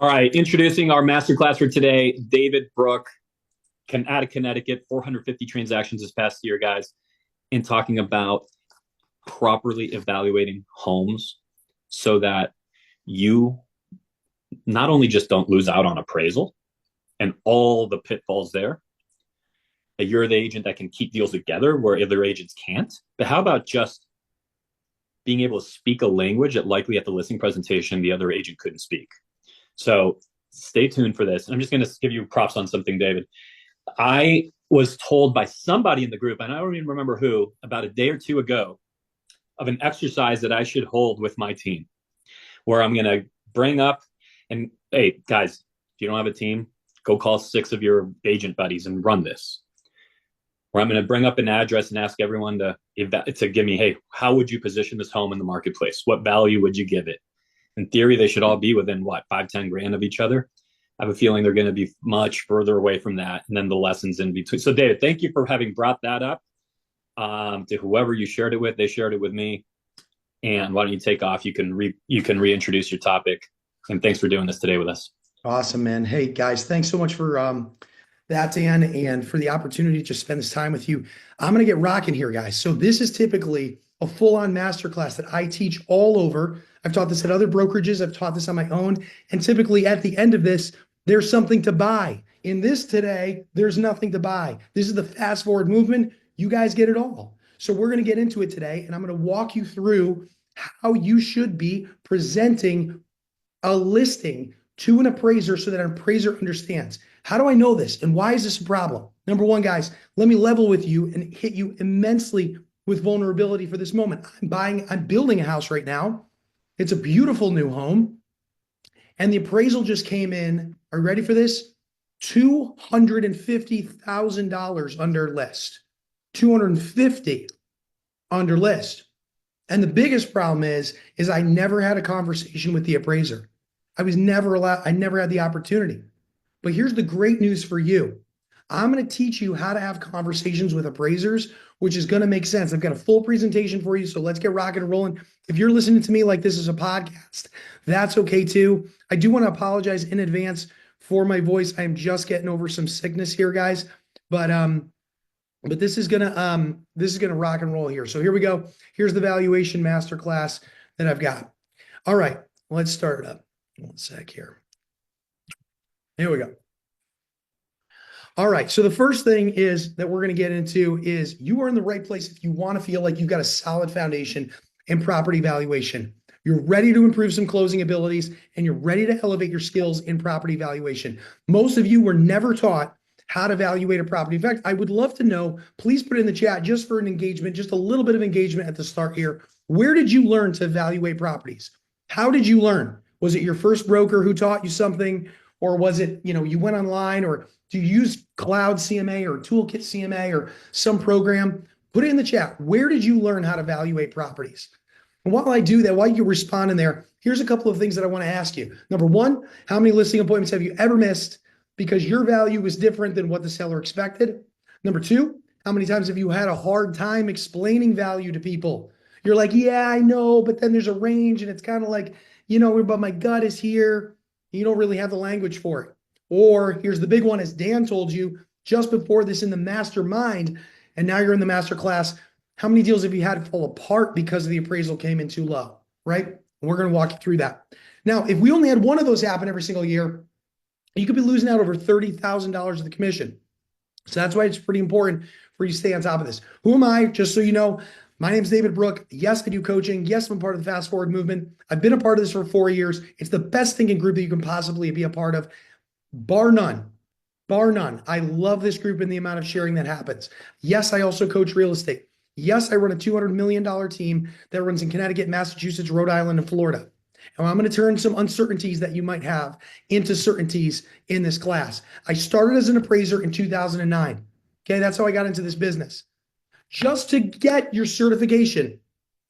All right, introducing our masterclass for today, David Brookes, out of Connecticut, 450 transactions this past year, guys, in talking about properly evaluating homes so that you not only just don't lose out on appraisal and all the pitfalls there, that you're the agent that can keep deals together where other agents can't, but how about just being able to speak a language that likely at the listing presentation the other agent couldn't speak? So stay tuned for this. I'm just going to give you props on something, David. I was told by somebody in the group, and I don't even remember who, about a day or two ago, of an exercise that I should hold with my team, where I'm going to bring up, and hey, guys, if you don't have a team, go call 6 of your agent buddies and run this. Where I'm going to bring up an address and ask everyone to give me, hey, how would you position this home in the marketplace? What value would you give it? In theory, they should all be within what, 5-10 grand of each other. I have a feeling they're going to be much further away from that, and then the lessons in between. So, David, thank you for having brought that up to whoever you shared it with. They shared it with me, and why don't you take off? You can reintroduce your topic, and thanks for doing this today with us. Awesome, man. Hey, guys, thanks so much for that, Dan, and for the opportunity to spend this time with you. I'm going to get rocking here, guys. So this is typically a full-on masterclass that I teach all over. I've taught this at other brokerages. I've taught this on my own. And typically at the end of this, there's something to buy. In this today, there's nothing to buy. This is the fast forward movement. You guys get it all. So we're going to get into it today, and I'm going to walk you through how you should be presenting a listing to an appraiser so that an appraiser understands. How do I know this? And why is this a problem? Number one, guys, let me level with you and hit you immensely with vulnerability for this moment. I'm building a house right now. It's a beautiful new home. And the appraisal just came in. Are you ready for this? $250,000 under list. 250 under list. And the biggest problem is I never had a conversation with the appraiser. I never had the opportunity. But here's the great news for you. I'm going to teach you how to have conversations with appraisers, which is going to make sense. I've got a full presentation for you, so let's get rocking and rolling. If you're listening to me like this is a podcast, that's okay too. I do want to apologize in advance for my voice. I am just getting over some sickness here, guys. But this is gonna rock and roll here. So here we go. Here's the valuation masterclass that I've got. All right, let's start it up. One sec here. Here we go. All right, so the first thing is that we're going to get into is you are in the right place if you want to feel like you've got a solid foundation in property valuation. You're ready to improve some closing abilities, and you're ready to elevate your skills in property valuation. Most of you were never taught how to evaluate a property. In fact, I would love to know, please put in the chat just for an engagement, just a little bit of engagement at the start here. Where did you learn to evaluate properties? How did you learn? Was it your first broker who taught you something? Or was it, you went online, or do you use Cloud CMA or Toolkit CMA or some program? Put it in the chat. Where did you learn how to evaluate properties? And while I do that, while you respond in there, here's a couple of things that I want to ask you. Number one, how many listing appointments have you ever missed because your value was different than what the seller expected? Number two, how many times have you had a hard time explaining value to people? You're like, yeah, I know, but then there's a range and it's kind of like, but my gut is here. You don't really have the language for it. Or here's the big one, as Dan told you just before this in the mastermind, and now you're in the master class. How many deals have you had fall apart because the appraisal came in too low, right? And we're going to walk you through that. Now, if we only had one of those happen every single year, you could be losing out over $30,000 of the commission. So that's why it's pretty important for you to stay on top of this. Who am I? Just so you know, my name's David Brookes. Yes, I do coaching. Yes, I'm part of the Fast Forward movement. I've been a part of this for 4 years. It's the best thinking group that you can possibly be a part of, bar none. Bar none. I love this group and the amount of sharing that happens. Yes, I also coach real estate. Yes, I run a $200 million team that runs in Connecticut, Massachusetts, Rhode Island, and Florida. And I'm going to turn some uncertainties that you might have into certainties in this class. I started as an appraiser in 2009. Okay, that's how I got into this business. Just to get your certification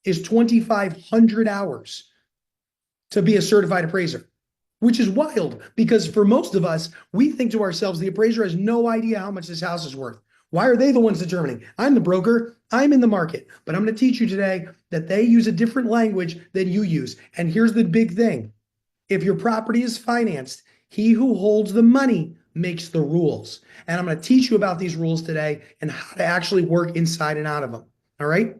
is 2,500 hours to be a certified appraiser, which is wild because for most of us, we think to ourselves, the appraiser has no idea how much this house is worth. Why are they the ones determining? I'm the broker, I'm in the market, but I'm going to teach you today that they use a different language than you use. And here's the big thing. If your property is financed, he who holds the money makes the rules. And I'm going to teach you about these rules today and how to actually work inside and out of them. All right.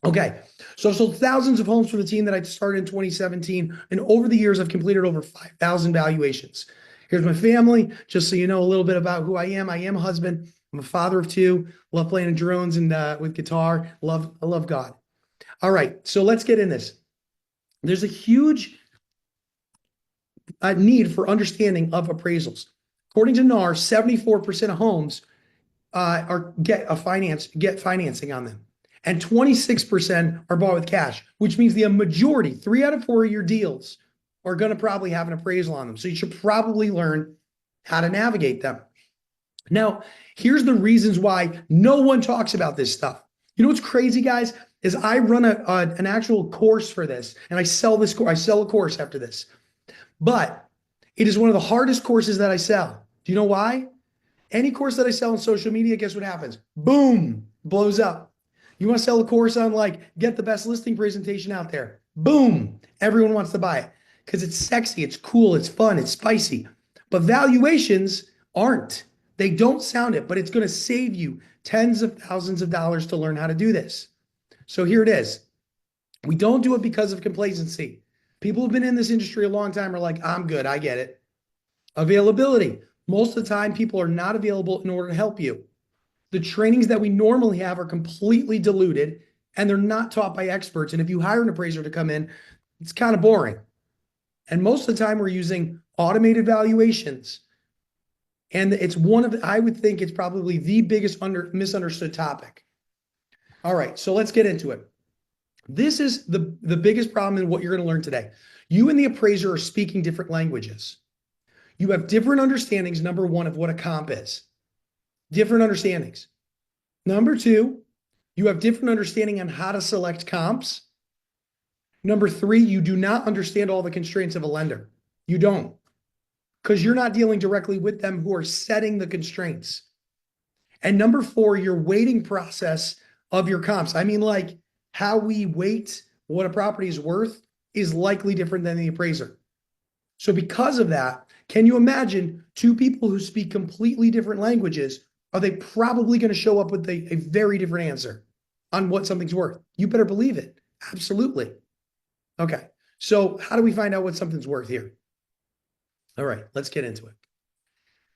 Okay. So thousands of homes for the team that I started in 2017. And over the years, I've completed over 5,000 valuations. Here's my family, just so you know a little bit about who I am. I am a husband. I'm a father of two. Love playing drones and with guitar. I love God. All right. So let's get in this. There's a huge need for understanding of appraisals. According to NAR, 74% of homes get financing on them, and 26% are bought with cash, which means the majority, 3 out of 4 of your deals, are going to probably have an appraisal on them. So you should probably learn how to navigate them. Now, here's the reasons why no one talks about this stuff. You know what's crazy, guys, is I run an actual course for this, and I sell this course. I sell a course after this. But it is one of the hardest courses that I sell. Do you know why? Any course that I sell on social media, guess what happens? Boom, blows up. You want to sell a course on like get the best listing presentation out there? Boom, everyone wants to buy it because it's sexy, it's cool, it's fun, it's spicy. But valuations aren't. They don't sound it, but it's going to save you tens of thousands of dollars to learn how to do this. So here it is. We don't do it because of complacency. People who've been in this industry a long time are like, I'm good, I get it. Availability. Most of the time, people are not available in order to help you. The trainings that we normally have are completely diluted and they're not taught by experts. And if you hire an appraiser to come in, it's kind of boring. And most of the time we're using automated valuations. And it's I would think it's probably the biggest misunderstood topic. All right, so let's get into it. This is the biggest problem in what you're going to learn today. You and the appraiser are speaking different languages. You have different understandings, number one, of what a comp is. Different understandings. Number two, you have different understanding on how to select comps. Number three, you do not understand all the constraints of a lender. You don't, because you're not dealing directly with them who are setting the constraints. And number four, your weighting process of your comps. I mean, like how we weight what a property is worth is likely different than the appraiser. So because of that, can you imagine two people who speak completely different languages? Are they probably going to show up with a very different answer on what something's worth? You better believe it. Absolutely. Okay. So how do we find out what something's worth here? All right, let's get into it.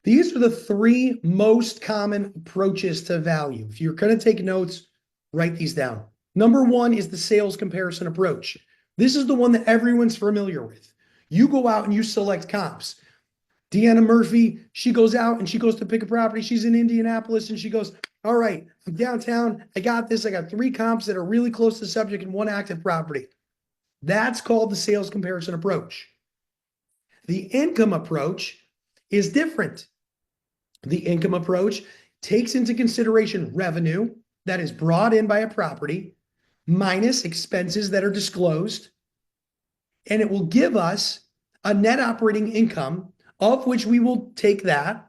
These are the 3 most common approaches to value. If you're going to take notes, write these down. Number 1 is the sales comparison approach. This is the one that everyone's familiar with. You go out and you select comps. Deanna Murphy, she goes out and she goes to pick a property. She's in Indianapolis and she goes, all right, I'm downtown. I got this. I got 3 comps that are really close to the subject and 1 active property. That's called the sales comparison approach. The income approach is different. The income approach takes into consideration revenue that is brought in by a property minus expenses that are disclosed, and it will give us a net operating income of which we will take that.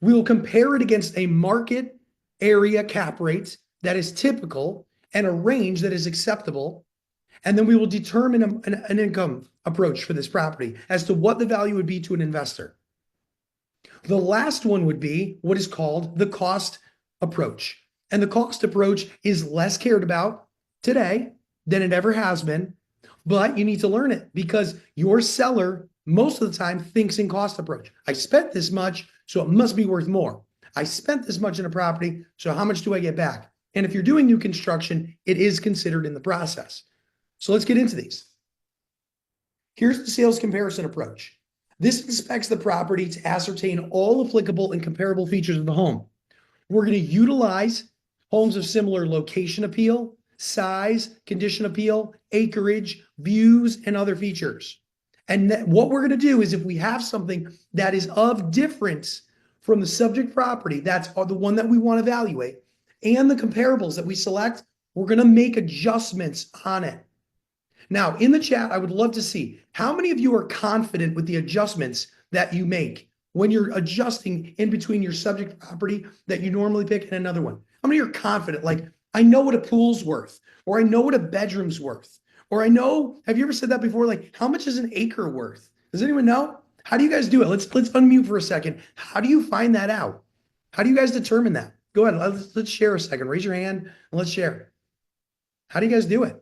We will compare it against a market area cap rate that is typical and a range that is acceptable. And then we will determine an income approach for this property as to what the value would be to an investor. The last one would be what is called the cost approach. And the cost approach is less cared about today than it ever has been, but you need to learn it because your seller most of the time thinks in cost approach. I spent this much, so it must be worth more. I spent this much in a property, so how much do I get back? And if you're doing new construction, it is considered in the process. So let's get into these. Here's the sales comparison approach. This inspects the property to ascertain all applicable and comparable features of the home. We're going to utilize homes of similar location appeal, size, condition appeal, acreage, views, and other features. And what we're going to do is if we have something that is of difference from the subject property, that's the one that we want to evaluate, and the comparables that we select, we're going to make adjustments on it. Now, in the chat, I would love to see how many of you are confident with the adjustments that you make when you're adjusting in between your subject property that you normally pick and another one. How many are confident? Like, I know what a pool's worth, or I know what a bedroom's worth, or I know, have you ever said that before? Like, how much is an acre worth? Does anyone know? How do you guys do it? Let's unmute for a second. How do you find that out? How do you guys determine that? Go ahead. Let's share a second. Raise your hand and let's share. How do you guys do it?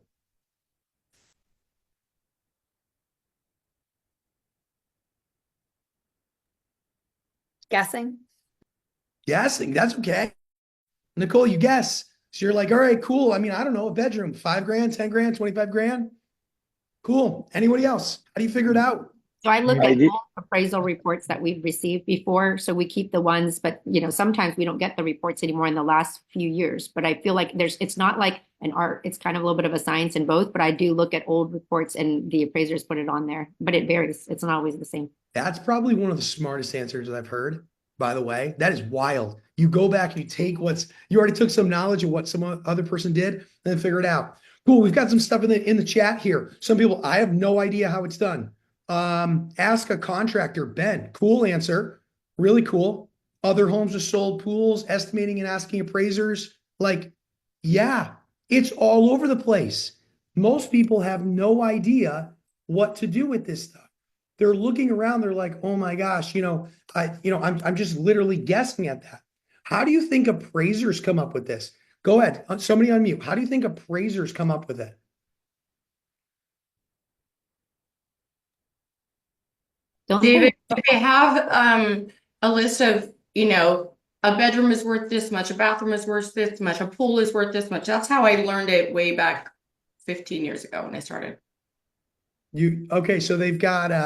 Guessing. Guessing. That's okay. Nicole, you guess. So you're like, all right, cool. I mean, I don't know, a bedroom, 5 grand, 10 grand, 25 grand. Cool. Anybody else? How do you figure it out? So I look I at did. all appraisal reports that we've received before. So we keep the ones, but sometimes we don't get the reports anymore in the last few years. But I feel like it's not like an art, it's kind of a little bit of a science in both, but I do look at old reports and the appraisers put it on there, but it varies. It's not always the same. That's probably one of the smartest answers that I've heard, by the way. That is wild. You go back and you take you already took some knowledge of what some other person did and then figure it out. Cool. We've got some stuff in the chat here. Some people, I have no idea how it's done. Ask a contractor, Ben. Cool answer. Really cool. Other homes are sold, pools, estimating and asking appraisers. Like, yeah, it's all over the place. Most people have no idea what to do with this stuff. They're looking around, they're like, oh my gosh, I'm just literally guessing at that. How do you think appraisers come up with this? Go ahead. Somebody unmute. How do you think appraisers come up with it? David, they have a list of, a bedroom is worth this much, a bathroom is worth this much, a pool is worth this much. That's how I learned it way back 15 years ago when I started. Okay, so they've got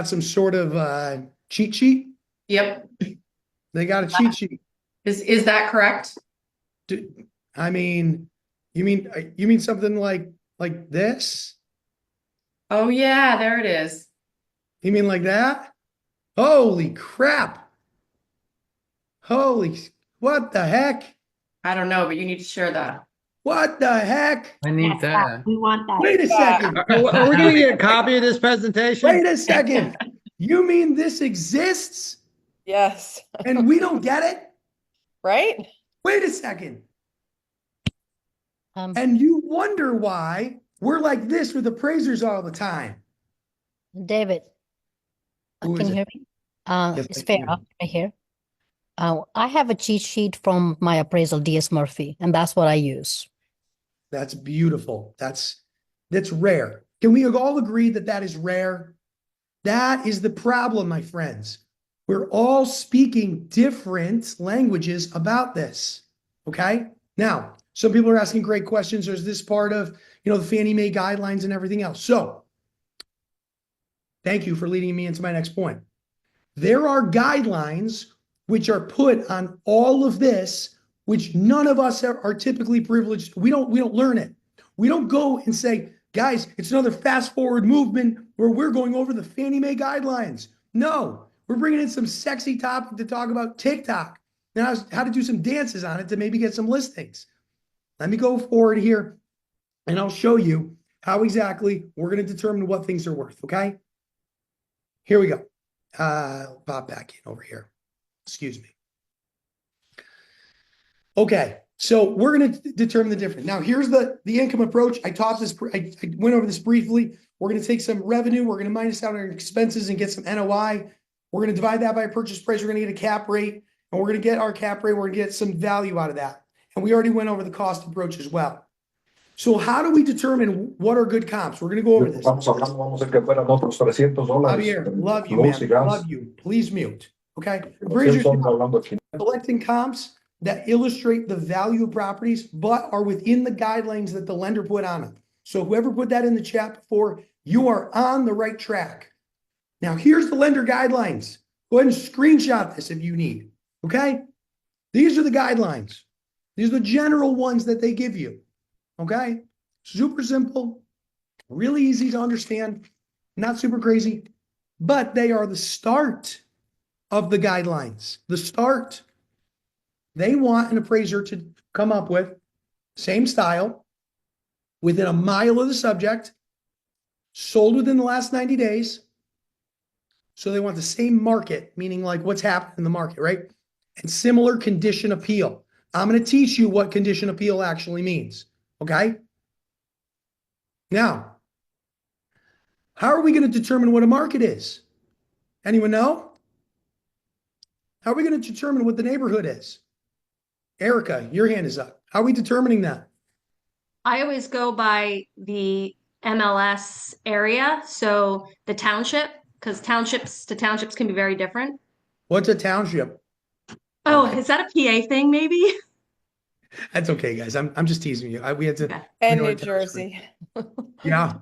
some sort of cheat sheet. Yep. They got a cheat sheet. Is that correct? I mean, you mean something like this? Oh yeah, there it is. You mean like that? Holy crap. What the heck? I don't know, but you need to share that. What the heck? I need that. We want that. Wait a second. Are we going to get a copy of this presentation? Wait a second. You mean this exists Yes. and we don't get it? Right? Wait a second. And you wonder why we're like this with appraisers all the time. David, Who can is you it? hear me? Yes, It's I can. Farah right here. I have a cheat sheet from my appraisal, DS Murphy, and that's what I use. That's beautiful. That's rare. Can we all agree that that is rare? That is the problem, my friends. We're all speaking different languages about this. Okay. Now, some people are asking great questions. Is this part of, the Fannie Mae guidelines and everything else? So thank you for leading me into my next point. There are guidelines which are put on all of this, which none of us are typically privileged. We don't learn it. We don't go and say, guys, it's another fast forward movement where we're going over the Fannie Mae guidelines. No, we're bringing in some sexy topic to talk about TikTok and how to do some dances on it to maybe get some listings. Let me go forward here and I'll show you how exactly we're going to determine what things are worth. Okay. Here we go. I'll pop back in over here. Excuse me. Okay, so we're going to determine the difference. Now, here's the income approach. I taught this. I went over this briefly. We're going to take some revenue. We're going to minus out our expenses and get some NOI. We're going to divide that by a purchase price. We're going to get a cap rate, and we're going to get our cap rate. We're going to get some value out of that. And we already went over the cost approach as well. So how do we determine what are good comps? We're going to go over this. Javier, love you, man. Love you. Please mute. Okay. Collecting comps that illustrate the value of properties, but are within the guidelines that the lender put on them. So whoever put that in the chat before, you are on the right track. Now here's the lender guidelines. Go ahead and screenshot this if you need. Okay. These are the guidelines. These are the general ones that they give you. Okay. Super simple, really easy to understand, not super crazy, but they are the start of the guidelines. The start. They want an appraiser to come up with same style within a mile of the subject, sold within the last 90 days. So they want the same market, meaning like what's happening in the market, right? And similar condition appeal. I'm going to teach you what condition appeal actually means. Okay. Now, How are we going to determine what a market is? Anyone know? How are we going to determine what the neighborhood is? Erica, your hand is up. How are we determining that? I always go by the MLS area, so the township, because townships to townships can be very different. What's a township? Oh, is that a PA thing, maybe? That's okay, guys. I'm just teasing you. We had to. Okay. we And know New what townships are. Jersey. Yeah.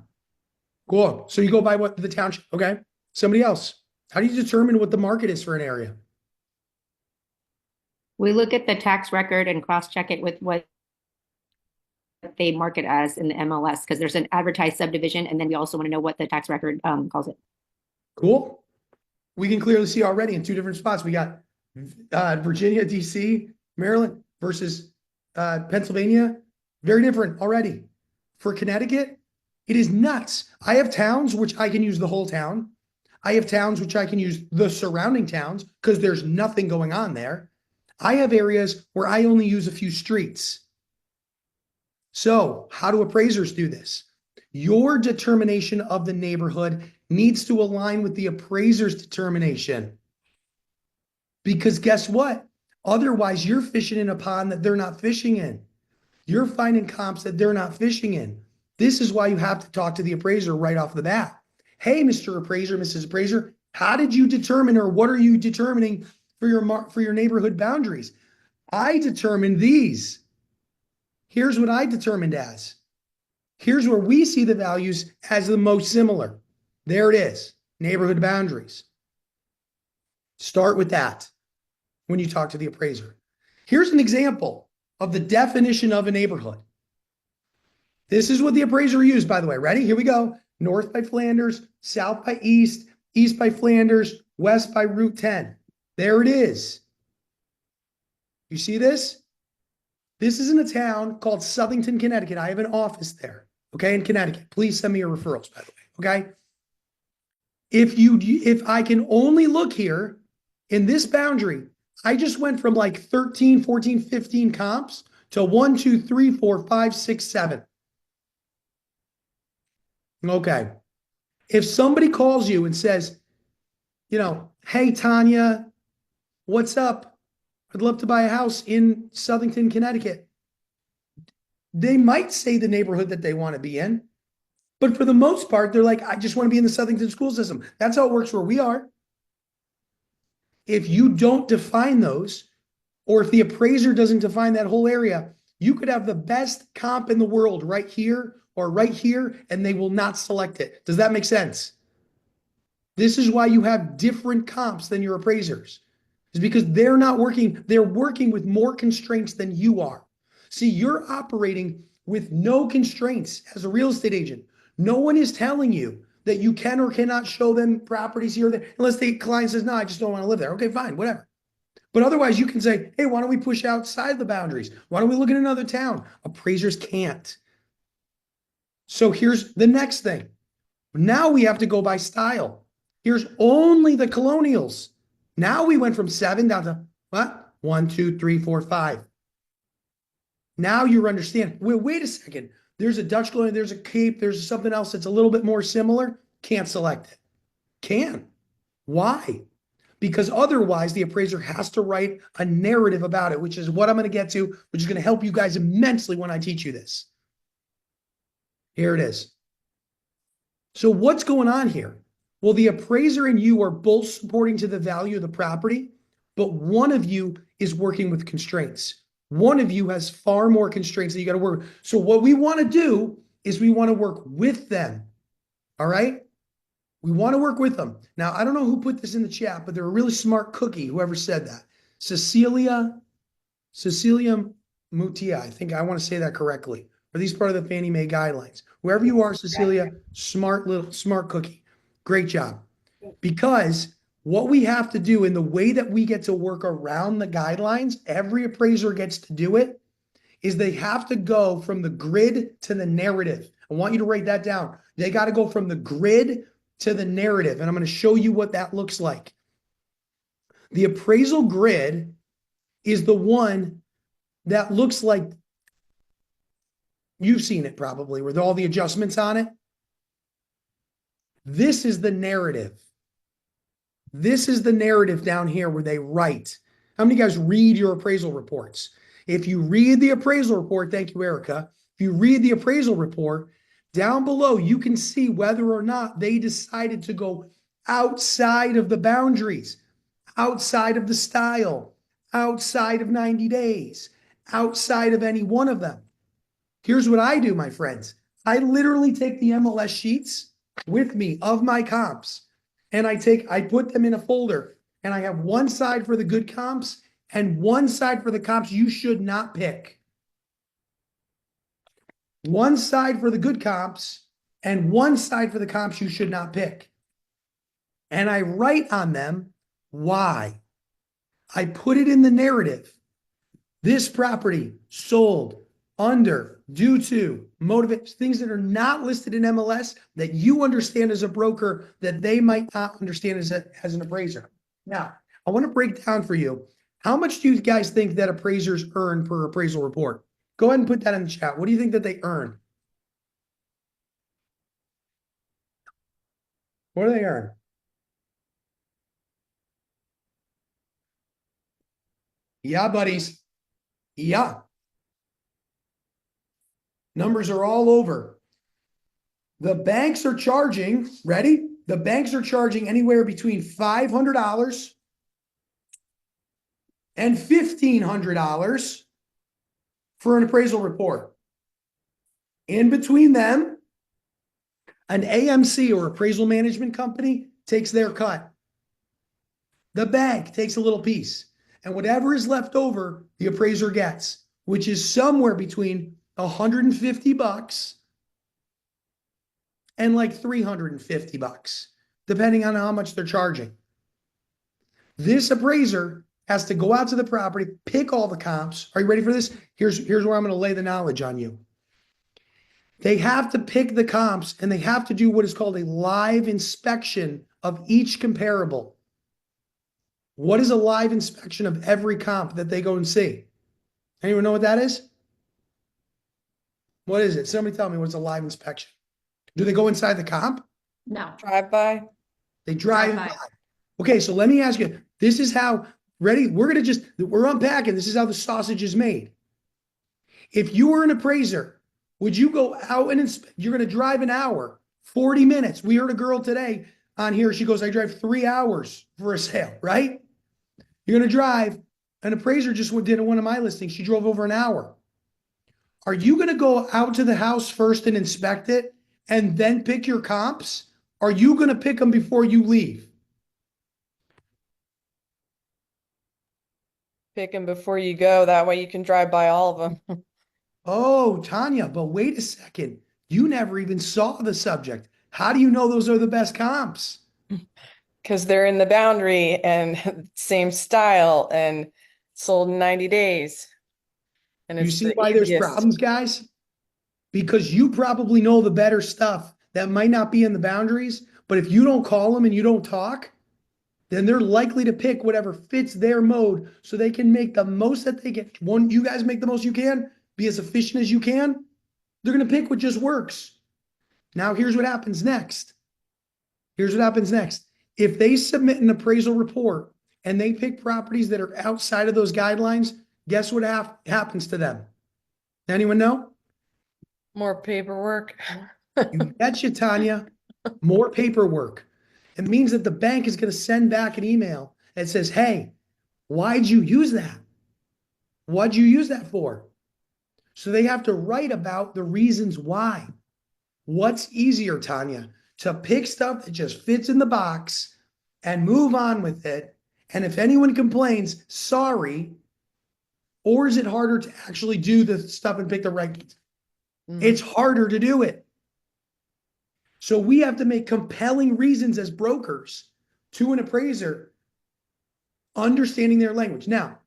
Cool. So you go by what the township. Okay. Somebody else. How do you determine what the market is for an area? We look at the tax record and cross-check it with what they mark it as in the MLS, because there's an advertised subdivision, and then we also want to know what the tax record calls it. Cool. We can clearly see already in two different spots. We got Virginia, DC, Maryland versus Pennsylvania. Very different already. For Connecticut, it is nuts. I have towns which I can use the whole town. I have towns which I can use the surrounding towns because there's nothing going on there. I have areas where I only use a few streets. So how do appraisers do this? Your determination of the neighborhood needs to align with the appraiser's determination. Because guess what? Otherwise, you're fishing in a pond that they're not fishing in. You're finding comps that they're not fishing in. This is why you have to talk to the appraiser right off the bat. Hey, Mr. Appraiser, Mrs. Appraiser, how did you determine, or what are you determining for your neighborhood boundaries? I determined these. Here's what I determined as. Here's where we see the values as the most similar. There it is, neighborhood boundaries. Start with that when you talk to the appraiser. Here's an example of the definition of a neighborhood. This is what the appraiser used, by the way. Ready? Here we go. North by Flanders, south by east, east by Flanders, west by Route 10. There it is. You see this? This is in a town called Southington, Connecticut. I have an office there, okay, in Connecticut. Please send me your referrals, by the way, okay? If I can only look here in this boundary, I just went from like 13, 14, 15 comps to 1, 2, 3, 4, 5, 6, 7. Okay. If somebody calls you and says, hey, Tanya, what's up? I'd love to buy a house in Southington, Connecticut. They might say the neighborhood that they want to be in, but for the most part, they're like, I just want to be in the Southington school system. That's how it works where we are. If you don't define those, or if the appraiser doesn't define that whole area, you could have the best comp in the world right here or right here, and they will not select it. Does that make sense? This is why you have different comps than your appraisers. Is because they're working with more constraints than you are. See, you're operating with no constraints as a real estate agent. No one is telling you that you can or cannot show them properties here or there, unless the client says, no, I just don't want to live there. Okay, fine, whatever. But otherwise you can say, hey, why don't we push outside the boundaries? Why don't we look at another town? Appraisers can't. So here's the next thing. Now we have to go by style. Here's only the colonials. Now we went from 7 down to what? 1, 2, 3, 4, 5. Now you understand. Wait a second. There's a Dutch colonial, there's a Cape, there's something else that's a little bit more similar. Can't select it. Can. Why? Because otherwise the appraiser has to write a narrative about it, which is what I'm going to get to, which is going to help you guys immensely when I teach you this. Here it is. So what's going on here? Well, the appraiser and you are both supporting to the value of the property, but one of you is working with constraints. One of you has far more constraints that you got to work with. So what we want to do is we want to work with them. All right? We want to work with them. Now, I don't know who put this in the chat, but they're a really smart cookie, whoever said that. Cecilia Mutia, I think I want to say that correctly. Are these part of the Fannie Mae guidelines? Whoever you are, Cecilia, smart cookie. Great job. Because what we have to do in the way that we get to work around the guidelines, every appraiser gets to do it, is they have to go from the grid to the narrative. I want you to write that down. They got to go from the grid to the narrative. And I'm going to show you what that looks like. The appraisal grid is the one that looks like, you've seen it probably, with all the adjustments on it. This is the narrative. This is the narrative down here where they write. How many of you guys read your appraisal reports? If you read the appraisal report, thank you, Erica. If you read the appraisal report, down below, you can see whether or not they decided to go outside of the boundaries, outside of the style, outside of 90 days, outside of any one of them. Here's what I do, my friends. I literally take the MLS sheets with me of my comps, and I put them in a folder, and I have one side for the good comps and one side for the comps you should not pick. One side for the good comps and one side for the comps you should not pick. And I write on them why. I put it in the narrative. This property sold under, due to, motivate, things that are not listed in MLS that you understand as a broker that they might not understand as an appraiser. Now, I want to break down for you, how much do you guys think that appraisers earn per appraisal report? Go ahead and put that in the chat. What do you think that they earn? What do they earn? Yeah, buddies. Yeah. Numbers are all over. The banks are charging, ready? The banks are charging anywhere between $500 and $1,500 for an appraisal report. In between them, an AMC or appraisal management company takes their cut. The bank takes a little piece, and whatever is left over, the appraiser gets, which is somewhere between $150 and like $350, depending on how much they're charging. This appraiser has to go out to the property, pick all the comps. Are you ready for this? Here's where I'm going to lay the knowledge on you. They have to pick the comps, and they have to do what is called a live inspection of each comparable. What is a live inspection of every comp that they go and see? Anyone know what that is? What is it? Somebody tell me what's a live inspection. Do they go inside the comp? No. Drive by. They drive Drive by. by. Okay, so let me ask you, this is how, ready? We're unpacking. This is how the sausage is made. If you were an appraiser, would you go out and inspect? You're going to drive an hour, 40 minutes. We heard a girl today on here. She goes, I drive 3 hours for a sale, right? You're going to drive. An appraiser just did one of my listings. She drove over an hour. Are you going to go out to the house first and inspect it and then pick your comps? Are you going to pick them before you leave? Pick them before you go. That way you can drive by all of them. Oh, Tanya, but wait a second. You never even saw the subject. How do you know those are the best comps? Because they're in the boundary and same style and sold in 90 days. And You it's see the why there's easiest. problems, guys? Because you probably know the better stuff that might not be in the boundaries, but if you don't call them and you don't talk, then they're likely to pick whatever fits their mode so they can make the most that they get. One, you guys make the most you can, be as efficient as you can. They're going to pick what just works. Now, here's what happens next. Here's what happens next. If they submit an appraisal report and they pick properties that are outside of those guidelines, guess what happens to them? Anyone know? More paperwork. You betcha, Tanya. More paperwork. It means that the bank is going to send back an email that says, hey, why'd you use that? What'd you use that for? So they have to write about the reasons why. What's easier, Tanya, to pick stuff that just fits in the box and move on with it? And if anyone complains, sorry. Or is it harder to actually do the stuff and pick the right ones? It's harder to do it. So we have to make compelling reasons as brokers to an appraiser, understanding their language. Now,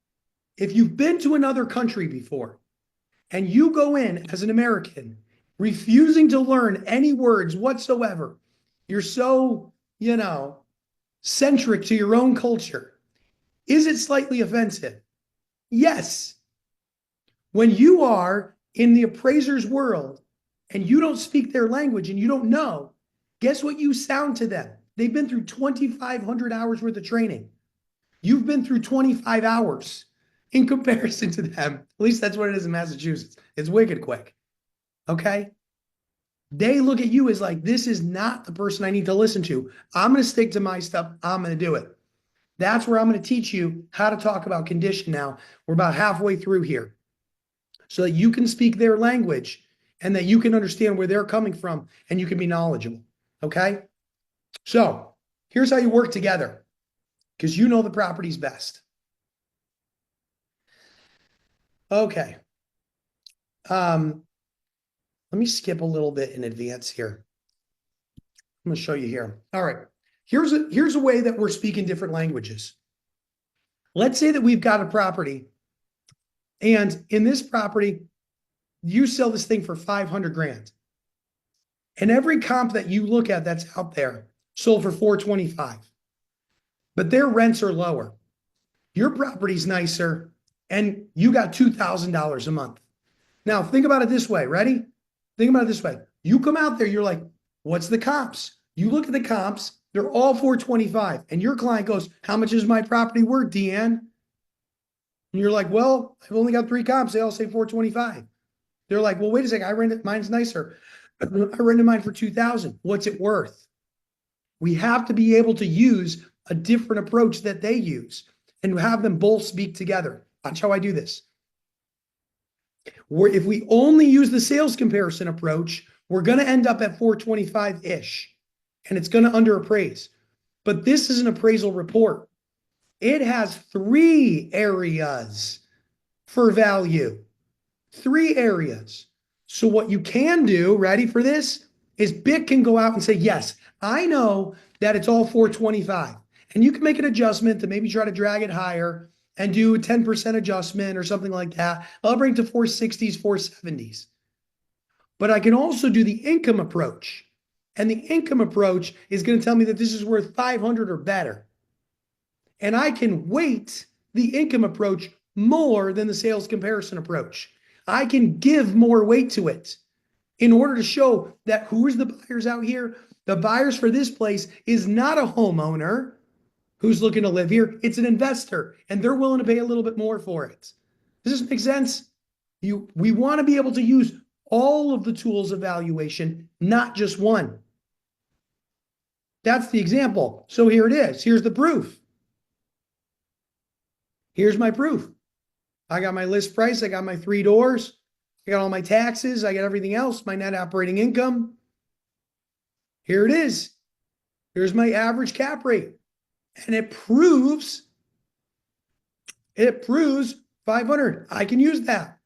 if you've been to another country before and you go in as an American, refusing to learn any words whatsoever, you're so, centric to your own culture. Is it slightly offensive? Yes. When you are in the appraiser's world and you don't speak their language and you don't know, Guess what you sound to them? They've been through 2,500 hours worth of training. You've been through 25 hours in comparison to them. At least that's what it is in Massachusetts. It's wicked quick. Okay? They look at you as like, this is not the person I need to listen to. I'm going to stick to my stuff. I'm going to do it. That's where I'm going to teach you how to talk about condition now. We're about halfway through here. So that you can speak their language and that you can understand where they're coming from and you can be knowledgeable. Okay? So here's how you work together because you know the properties best. Okay. Let me skip a little bit in advance here. I'm going to show you here. All right. Here's a way that we're speaking different languages. Let's say that we've got a property, and in this property, you sell this thing for 500 grand. And every comp that you look at that's out there sold for 425. But their rents are lower. Your property's nicer, and you got $2,000 a month. Now, think about it this way. Ready? Think about it this way. You come out there, you're like, what's the comps? You look at the comps, they're all 425. And your client goes, how much is my property worth, Deanne? And you're like, well, I've only got 3 comps. They all say 425. They're like, well, wait a second. I rented, mine's nicer. I rented mine for 2,000. What's it worth? We have to be able to use a different approach that they use and have them both speak together. That's how I do this. If we only use the sales comparison approach, we're going to end up at 425-ish, and it's going to underappraise. But this is an appraisal report. It has 3 areas for value. 3 areas. So what you can do, ready for this, is BIC can go out and say, yes, I know that it's all 425. And you can make an adjustment to maybe try to drag it higher and do a 10% adjustment or something like that. I'll bring it to 460s, 470s. But I can also do the income approach. And the income approach is going to tell me that this is worth 500 or better. And I can weight the income approach more than the sales comparison approach. I can give more weight to it in order to show that who's the buyers out here. The buyers for this place is not a homeowner who's looking to live here. It's an investor, and they're willing to pay a little bit more for it. Does this make sense? We want to be able to use all of the tools of valuation, not just one. That's the example. So here it is. Here's the proof. Here's my proof. I got my list price. I got my 3 doors. I got all my taxes. I got everything else, my net operating income. Here it is. Here's my average cap rate. And it proves 500. I can use that.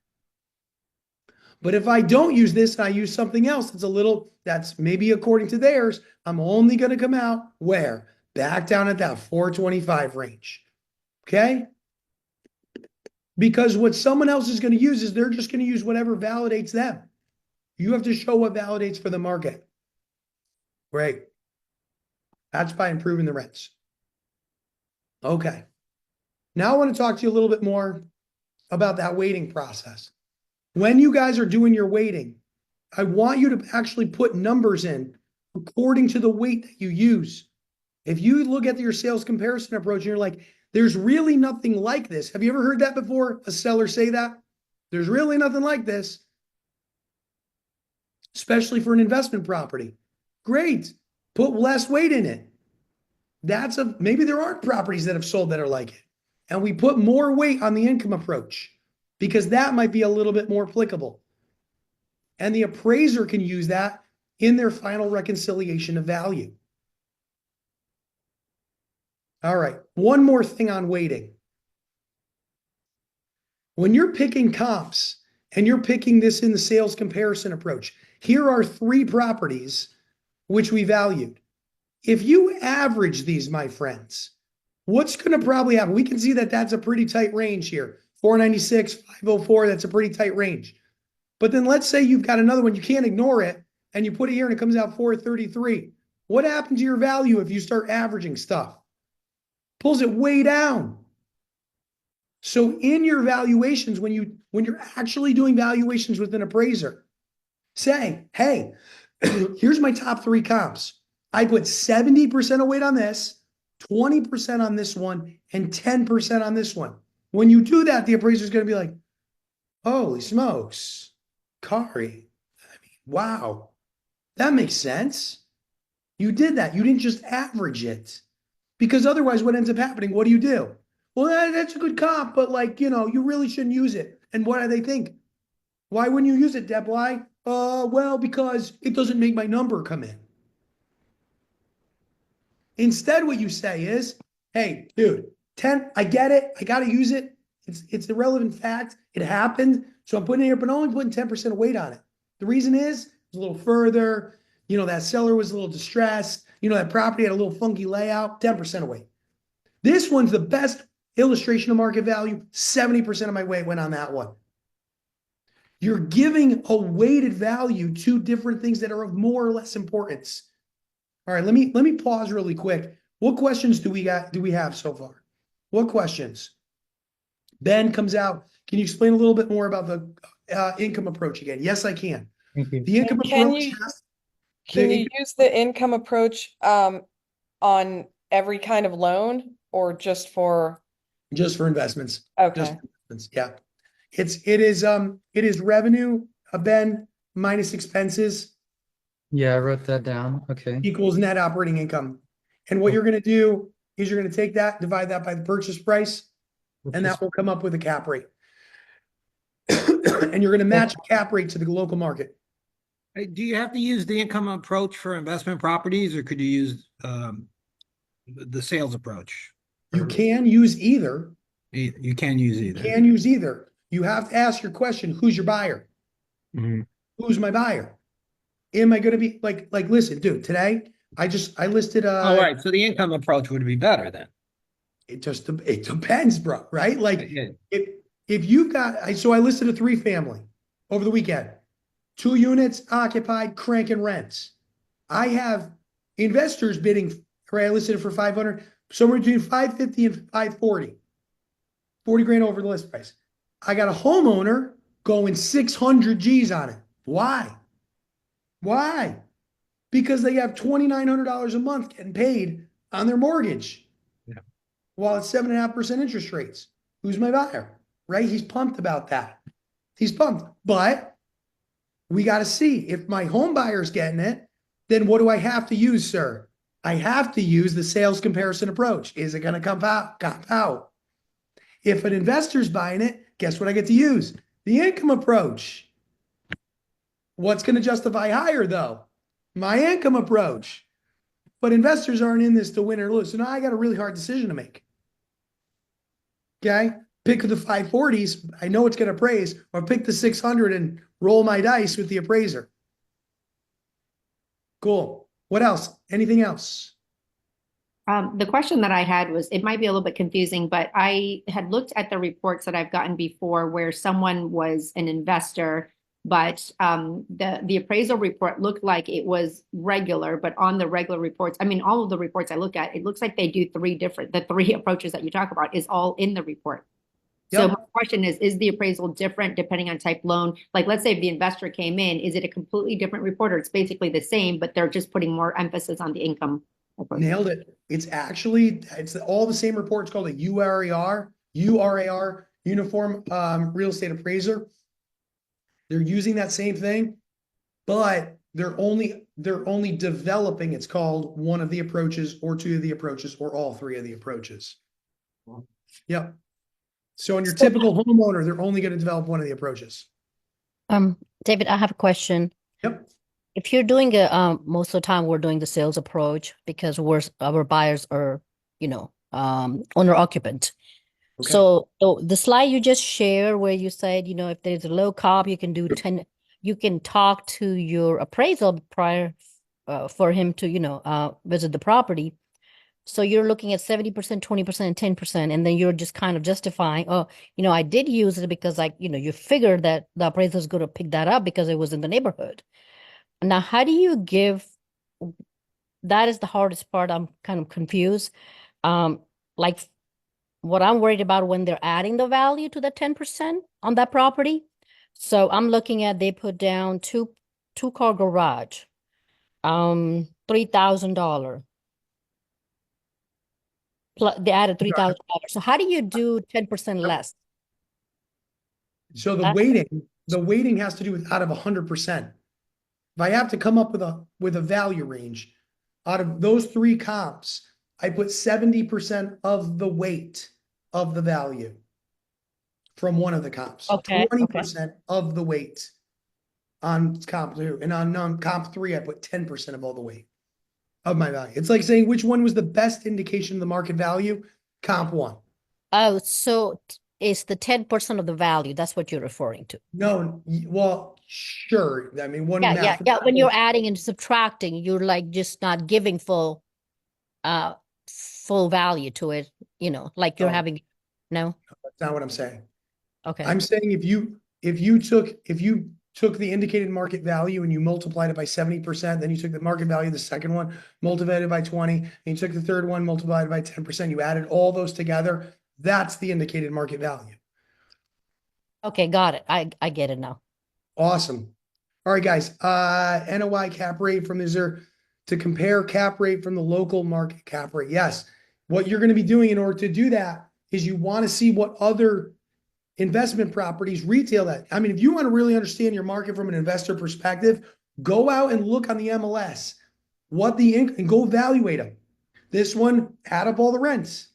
But if I don't use this and I use something else that's maybe according to theirs, I'm only going to come out where? Back down at that 425 range. Okay? Because what someone else is going to use is they're just going to use whatever validates them. You have to show what validates for the market. Great. That's by improving the rents. Okay. Now I want to talk to you a little bit more about that weighting process. When you guys are doing your weighting, I want you to actually put numbers in according to the weight that you use. If you look at your sales comparison approach and you're like, there's really nothing like this. Have you ever heard that before? A seller say that? There's really nothing like this. Especially for an investment property. Great. Put less weight in it. Maybe there aren't properties that have sold that are like it. And we put more weight on the income approach because that might be a little bit more applicable. And the appraiser can use that in their final reconciliation of value. All right, one more thing on weighting. When you're picking comps and you're picking this in the sales comparison approach, here are 3 properties which we valued. If you average these, my friends, what's going to probably happen? We can see that that's a pretty tight range here. 496, 504, that's a pretty tight range. But then let's say you've got another one, you can't ignore it, and you put it here and it comes out 433. What happens to your value if you start averaging stuff? Pulls it way down. So in your valuations, when you're actually doing valuations with an appraiser, say, hey, here's my top 3 comps. I put 70% of weight on this, 20% on this one, and 10% on this one. When you do that, the appraiser is going to be like, holy smokes, Kari, wow, that makes sense. You did that. You didn't just average it. Because otherwise, what ends up happening, what do? Well, that's a good comp, but like, you really shouldn't use it. And what do they think? Why wouldn't you use it, Deb? Why? Well, because it doesn't make my number come in. Instead, what you say is, hey, dude, 10, I get it. I got to use it. It's a relevant fact. It happened. So I'm putting it here, but only putting 10% of weight on it. The reason is it's a little further. That seller was a little distressed. That property had a little funky layout, 10% of weight. This one's the best illustration of market value. 70% of my weight went on that one. You're giving a weighted value to different things that are of more or less importance. All right, let me pause really quick. What questions do we have so far? What questions? Ben comes out. Can you explain a little bit more about the income approach again? Yes, I can. Thank you. The income Can approach you- has Can the you use the income approach on every kind of loan or just for, just for investments. okay. Just for investments. Yeah. It is revenue, Ben, minus expenses Yeah, I wrote that down. Okay. equals net operating income. And what you're going to do is you're going to take that, divide that by the purchase price, and that will come up with a cap rate. And you're going to match a cap rate to the local market. Hey, do you have to use the income approach for investment properties, or could you use the sales approach? You can use either. You can use either. Can use either. You have to ask your question, who's your buyer? Mhm. Who's my buyer? Am I going to be like, listen, dude, today I listed All right, so the income approach would be better then. it depends, bro, right? Like Yeah. if you've got, I listed a 3-family over the weekend, 2 units occupied, cranking rents. I have investors bidding, right? I listed it for 500, somewhere between 550 and 540, 40 grand over the list price. I got a homeowner going 600 G's on it. Why? Because they have $2,900 a month getting paid on their mortgage. Yeah. While it's 7.5% interest rates. Who's my buyer? Right? He's pumped about that. He's pumped. But we got to see if my home buyer's getting it, then what do I have to use, sir? I have to use the sales comparison approach. Is it going to comp out? If an investor's buying it, guess what I get to use? The income approach. What's going to justify higher though? My income approach. But investors aren't in this to win or lose. So now I got a really hard decision to make. Okay? Pick the 540s. I know it's going to appraise, or pick the 600 and roll my dice with the appraiser. Cool. What else? Anything else? The question that I had was, it might be a little bit confusing, but I had looked at the reports that I've gotten before where someone was an investor, but the appraisal report looked like it was regular, but on the regular reports, I mean, all of the reports I look at, it looks like they do the 3 approaches that you talk about is all in the report. So Yep. my question is the appraisal different depending on type loan? Like, let's say if the investor came in, is it a completely different report, or it's basically the same, but they're just putting more emphasis on the income approach? Nailed it. It's all the same report. It's called a URAR, Uniform Real Estate Appraiser. They're using that same thing, but they're only developing, it's called, one of the approaches or 2 of the approaches or all 3 of the approaches. Yep. So in your typical homeowner, they're only going to develop one of the approaches. David, I have a question. Yep. If you're doing most of the time we're doing the sales approach because our buyers are, owner occupant. Okay. So the slide you just shared where you said, if there's a low comp, you can do 10, you can talk to your appraisal prior for him to, visit the property. So you're looking at 70%, 20%, and 10%, and then you're just kind of justifying, I did use it because you figured that the appraiser is going to pick that up because it was in the neighborhood. Now, how do you that is the hardest part. I'm kind of confused. Like what I'm worried about when they're adding the value to the 10% on that property. So I'm looking at, they put down two car garage. $3,000. Plus, they added $3,000. So how do you do 10% less? So That's- the weighting has to do with out of 100%. If I have to come up with a value range, out of those three comps, I put 70% of the weight of the value from one of the comps. Okay, 20% of the weight on comp 2. And on comp 3, I put 10% of all the weight of my value. It's like saying which one was the best indication of the market value? Comp 1. Oh, so it's the 10% of the value. That's what you're referring to. No, well, sure. I mean, one Yeah, yeah, yeah. When you're mathematical. adding and subtracting, you're like just not giving full value to it, like you're No. having, no? That's not what I'm saying. Okay. I'm saying if you took the indicated market value and you multiplied it by 70%, then you took the market value of the second one, multiplied it by 20, and you took the third one, multiplied it by 10%, you added all those together, that's the indicated market value. Okay, got it. I get it now. Awesome. All right, guys. NOI cap rate from to compare cap rate from the local market cap rate. Yes. What you're going to be doing in order to do that is you want to see what other investment properties retail at. I mean, if you want to really understand your market from an investor perspective, go out and look on the MLS, and go evaluate them. This one, add up all the rents.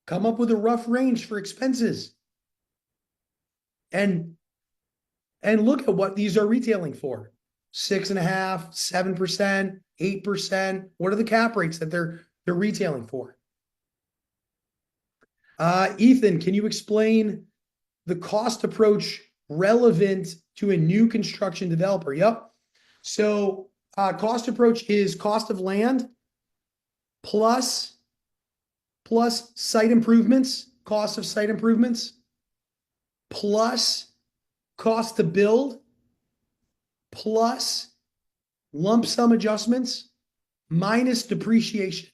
Come up with a rough range for expenses. And look at what these are retailing for. 6.5%, 7%, 8%. What are the cap rates that they're retailing for? Ethan, can you explain the cost approach relevant to a new construction developer? Yep. So cost approach is cost of land plus site improvements, cost of site improvements, plus cost to build, plus lump sum adjustments, minus depreciation.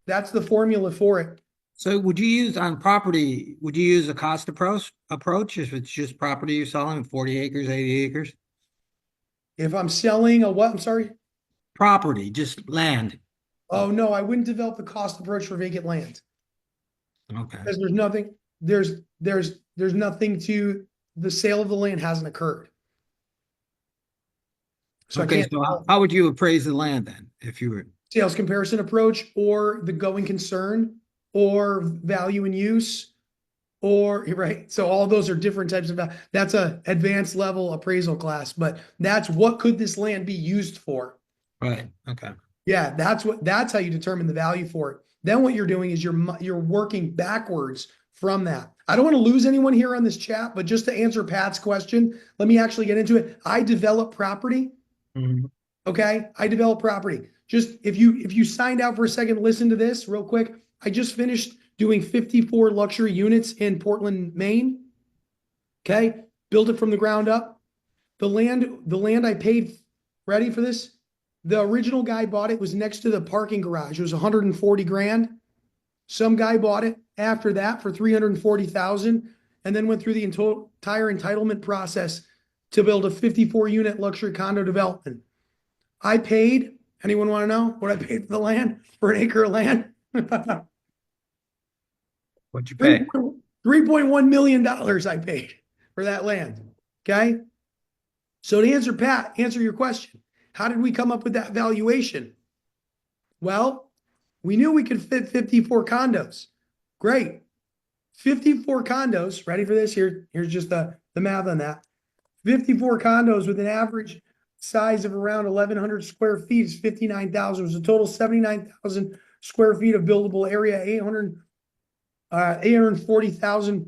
That's the formula for it. So would you use on property, would you use a cost approach if it's just property you're selling, 40 acres, 80 acres? If I'm selling a what? I'm sorry? Property, just land. Oh, no, I wouldn't develop the cost approach for vacant land. Okay. Because there's nothing to the sale of the land hasn't occurred. So I Okay, can't so how would you appraise the land then if you were? sales comparison approach or the going concern or value in use or right. So all those are different types of that's a advanced level appraisal class, but that's what could this land be used for? Right. Okay. Yeah, that's how you determine the value for it. Then what you're doing is you're working backwards from that. I don't want to lose anyone here on this chat, but just to answer Pat's question, let me actually get into it. I develop property. Mhm. Okay, I develop property. Just if you signed out for a second, listen to this real quick. I just finished doing 54 luxury units in Portland, Maine. Okay, built it from the ground up. The land I paid. Ready for this? The original guy bought it, was next to the parking garage. It was 140 grand. Some guy bought it after that for 340,000 and then went through the entire entitlement process to build a 54 unit luxury condo development. I paid, anyone want to know what I paid for the land, for an acre of land? What'd you pay? $3.1 million I paid for that land. Okay. So to answer your question, how did we come up with that valuation? Well, we knew we could fit 54 condos. Great. 54 condos. Ready for this? Here's just the math on that. 54 condos with an average size of around 1,100 square feet is 59,000. It was a total 79,000 square feet of buildable area, $840,000,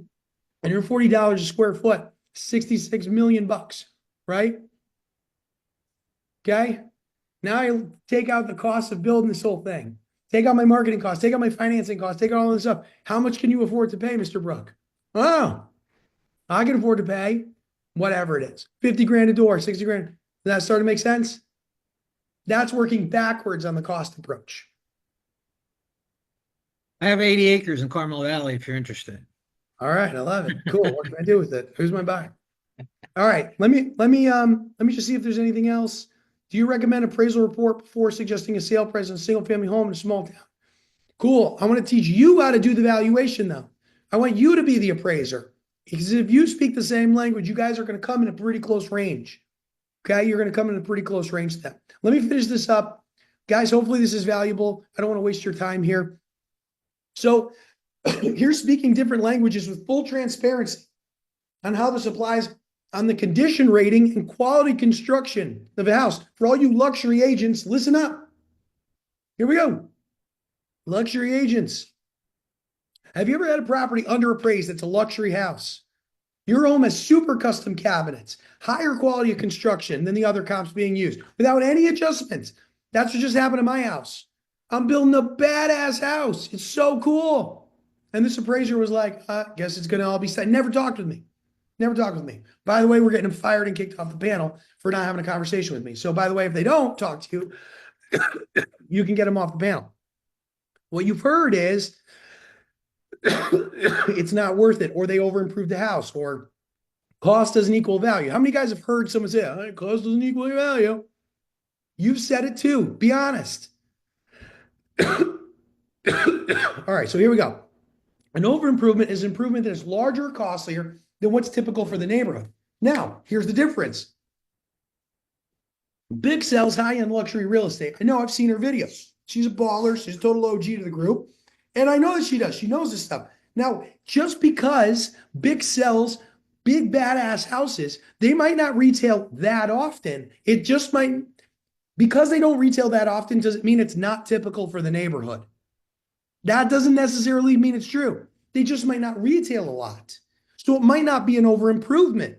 $140 a square foot, 66 million bucks, right? Okay. Now I take out the cost of building this whole thing. Take out my marketing costs, take out my financing costs, take out all this stuff. How much can you afford to pay, Mr. Brooke? Oh, I can afford to pay whatever it is. 50 grand a door, 60 grand. Does that start to make sense? That's working backwards on the cost approach. I have 80 acres in Carmel Valley if you're interested. All right, I love it. Cool. What can I do with it? Who's my buyer? All right, let me just see if there's anything else. Do you recommend appraisal report before suggesting a sale price on a single family home in a small town? Cool. I want to teach you how to do the valuation though. I want you to be the appraiser because if you speak the same language, you guys are going to come in a pretty close range. Okay. You're going to come in a pretty close range to them. Let me finish this up. Guys, hopefully this is valuable. I don't want to waste your time here. So here's speaking different languages with full transparency on how this applies on the condition rating and quality construction of a house. For all you luxury agents, listen up. Here we go. Luxury agents. Have you ever had a property underappraised that's a luxury house? Your home has super custom cabinets, higher quality of construction than the other comps being used without any adjustments. That's what just happened to my house. I'm building a badass house. It's so cool. And this appraiser was like, guess it's going to all be set. Never talked with me. Never talked with me. By the way, we're getting him fired and kicked off the panel for not having a conversation with me. So by the way, if they don't talk to you, you can get them off the panel. What you've heard is it's not worth it, or they overimproved the house, or cost doesn't equal value. How many guys have heard someone say, cost doesn't equal value? You've said it too. Be honest. All right, so here we go. An overimprovement is an improvement that is larger or costlier than what's typical for the neighborhood. Now, here's the difference. Big sells high-end luxury real estate. I know, I've seen her videos. She's a baller. She's a total OG to the group. And I know that she does. She knows this stuff. Now, just because Big sells big badass houses, they might not retail that often. It just might, because they don't retail that often, doesn't mean it's not typical for the neighborhood. That doesn't necessarily mean it's true. They just might not retail a lot. So it might not be an overimprovement,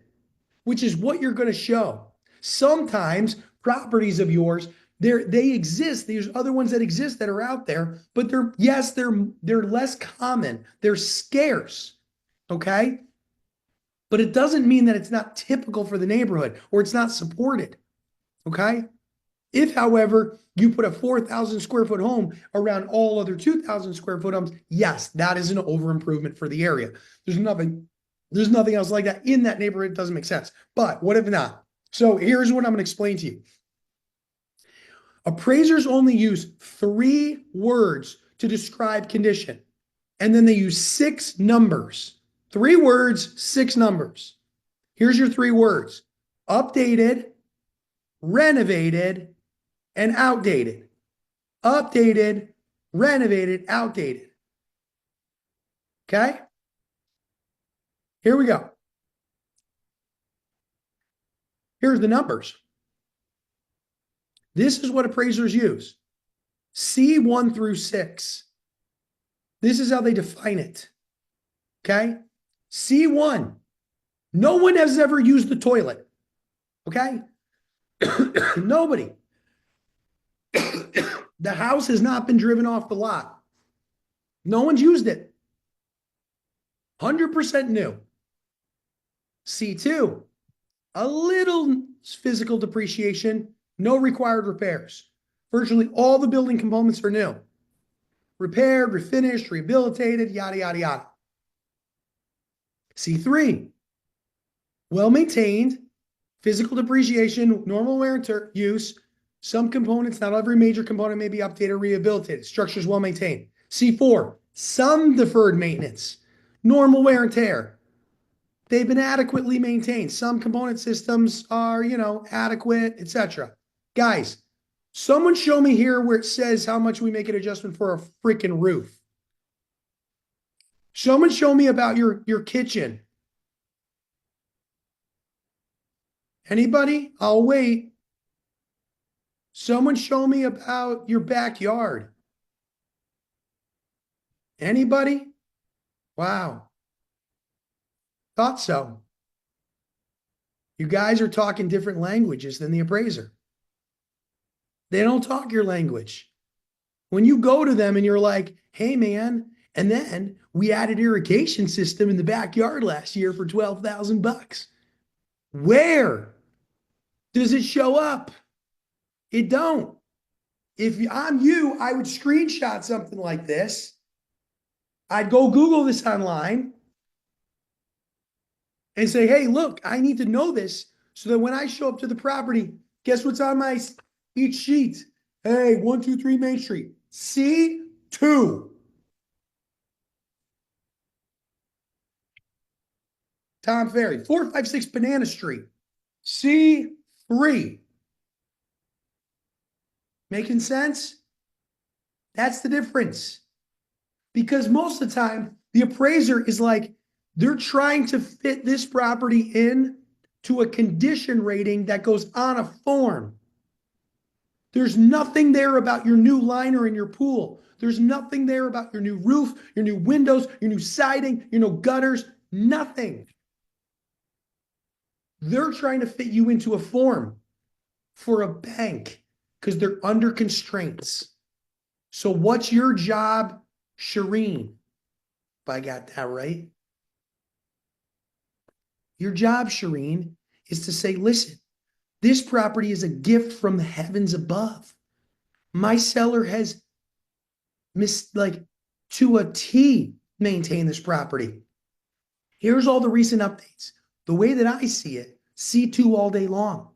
which is what you're going to show. Sometimes properties of yours, they exist. There's other ones that exist that are out there, but they're less common. They're scarce. Okay. But it doesn't mean that it's not typical for the neighborhood or it's not supported. Okay. If, however, you put a 4,000 square foot home around all other 2,000 square foot homes, yes, that is an overimprovement for the area. There's nothing else like that in that neighborhood. It doesn't make sense. But what if not? So here's what I'm going to explain to you. Appraisers only use 3 words to describe condition, and then they use 6 numbers. 3 words, 6 numbers. Here's your 3 words: updated, renovated, and outdated. Updated, renovated, outdated. Okay? Here we go. Here's the numbers. This is what appraisers use. C1 through 6. This is how they define it. Okay? C1. No one has ever used the toilet. Okay? Nobody. The house has not been driven off the lot. No one's used it. 100% new. C2. A little physical depreciation. No required repairs. Virtually all the building components are new. Repaired, refinished, rehabilitated, yada, yada, yada. C3. Well-maintained, physical depreciation, normal wear and tear use. Some components, not every major component may be updated or rehabilitated. Structures well-maintained. C4. Some deferred maintenance. Normal wear and tear. They've been adequately maintained. Some component systems are, adequate, etc. Guys, someone show me here where it says how much we make an adjustment for a freaking roof. Someone show me about your kitchen. Anybody? I'll wait. Someone show me about your backyard. Anybody? Wow. Thought so. You guys are talking different languages than the appraiser. They don't talk your language. When you go to them and you're like, hey man, and then we added irrigation system in the backyard last year for $12,000. Where does it show up? It don't. If I'm you, I would screenshot something like this. I'd go Google this online and say, hey, look, I need to know this so that when I show up to the property, Guess what's on my each sheet? Hey, 123 Main Street. C2. Tom Ferry. 456 Banana Street. C3. Making sense? That's the difference. Because most of the time, the appraiser is like, they're trying to fit this property in to a condition rating that goes on a form. There's nothing there about your new liner in your pool. There's nothing there about your new roof, your new windows, your new siding, your new gutters, nothing. They're trying to fit you into a form for a bank because they're under constraints. So what's your job, Shireen? If I got that right. Your job, Shireen, is to say, listen, this property is a gift from the heavens above. My seller has to a T maintained this property. Here's all the recent updates. The way that I see it, C2 all day long,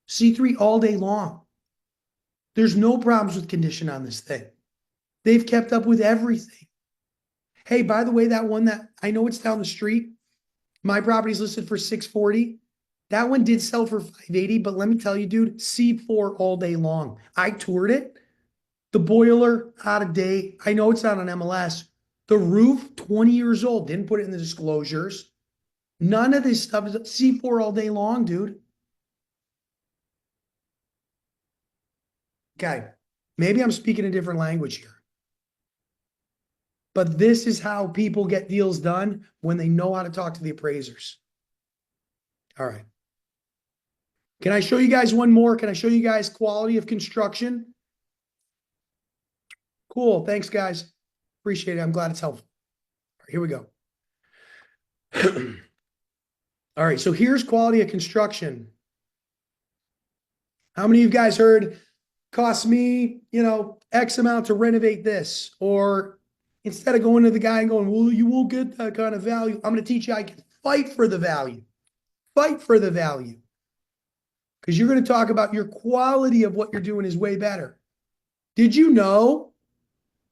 C3 all day long. There's no problems with condition on this thing. They've kept up with everything. Hey, by the way, that one that I know it's down the street, my property's listed for 640. That one did sell for 580, but let me tell you, dude, C4 all day long. I toured it. The boiler, out of date. I know it's not on MLS. The roof, 20 years old. Didn't put it in the disclosures. None of this stuff is C4 all day long, dude. Okay. Maybe I'm speaking a different language here. But this is how people get deals done when they know how to talk to the appraisers. All right. Can I show you guys one more? Can I show you guys quality of construction? Cool. Thanks, guys. Appreciate it. I'm glad it's helpful. All right, here we go. All right. So here's quality of construction. How many of you guys heard cost me, X amount to renovate this? Or instead of going to the guy and going, well, you will get that kind of value, I'm going to teach you I can fight for the value. Fight for the value. Because you're going to talk about your quality of what you're doing is way better. Did you know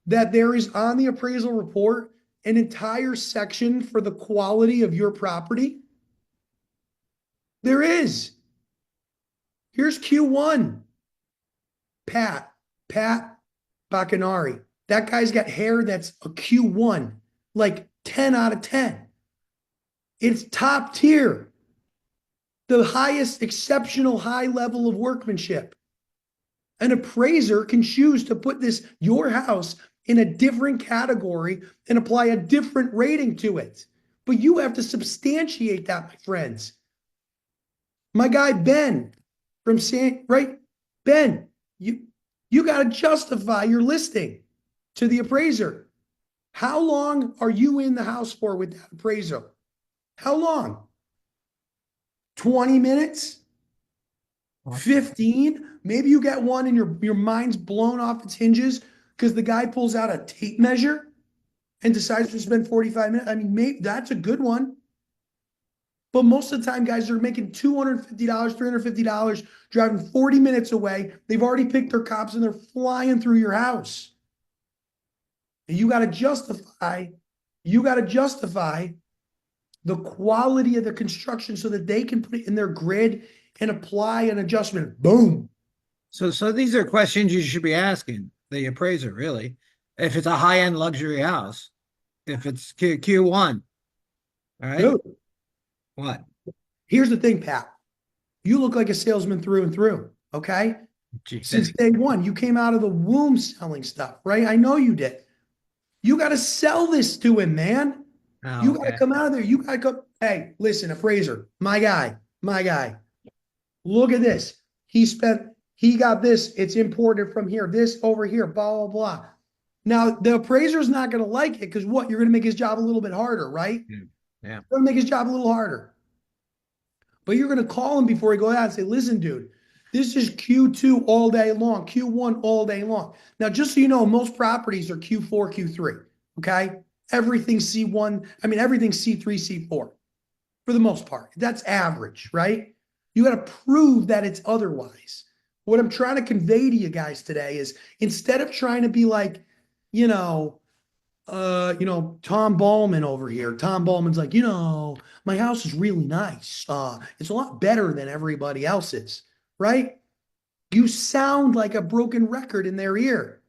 that there is on the appraisal report an entire section for the quality of your property? There is. Here's Q1. Pat Bacanari. That guy's got hair that's a Q1, like 10 out of 10. It's top tier. The highest exceptional high level of workmanship. An appraiser can choose to put your house in a different category and apply a different rating to it. But you have to substantiate that, my friends. My guy, Ben, from Ben, you got to justify your listing to the appraiser. How long are you in the house for with that appraiser? How long? 20 minutes? 15? Maybe you get one and your mind's blown off its hinges because the guy pulls out a tape measure and decides to spend 45 minutes. I mean, maybe that's a good one. But most of the time, guys are making $250, $350, driving 40 minutes away. They've already picked their cops and they're flying through your house. And you got to justify the quality of the construction so that they can put it in their grid and apply an adjustment. Boom. So these are questions you should be asking the appraiser, really. If it's a high-end luxury house, if it's Q1, all right? Dude, What? here's the thing, Pat. You look like a salesman through and through, okay? Gee, Since day one, you came out of the womb selling stuff, right? I know you did. You got to sell this to him, man. Oh, You got to okay. come out of there. You got to go, hey, listen, appraiser, my guy. Look at this. He got this. It's imported from here, this over here, blah, blah, blah. Now, the appraiser's not going to like it because what? You're going to make his job a little bit harder, right? Yeah. You're going to make his job a little harder. But you're going to call him before he goes out and say, listen, dude, this is Q2 all day long, Q1 all day long. Now, just so you know, most properties are Q4, Q3, okay? Everything's C1, everything's C3, C4 for the most part. That's average, right? You got to prove that it's otherwise. What I'm trying to convey to you guys today is instead of trying to be like, you know, Tom Ballman over here. Tom Ballman's like, my house is really nice. It's a lot better than everybody else's, right? You sound like a broken record in their ear.